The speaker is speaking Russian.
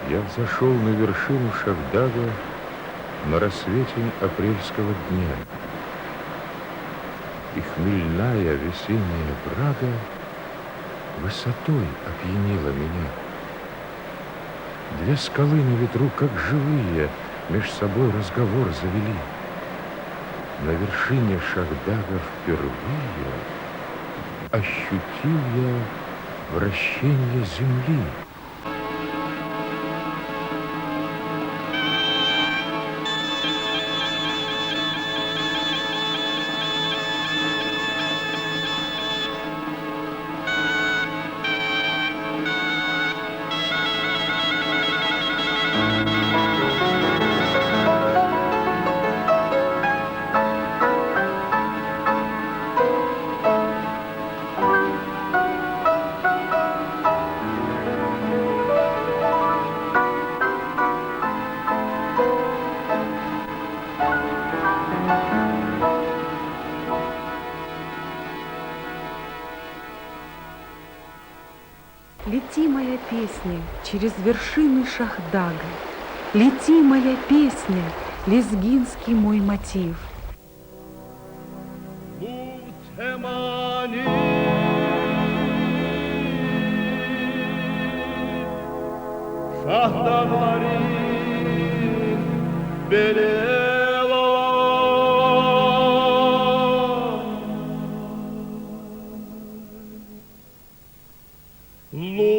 Я взошел на вершину Шахдага на рассвете апрельского дня, и хмельная весенняя брага высотой опьянила меня. Две скалы на ветру, как живые, меж собой разговор завели. На вершине Шахдага впервые ощутил я вращение земли. Лети, моя песня, через вершины Шахдага. Лети, моя песня, лезгинский мой мотив. Lu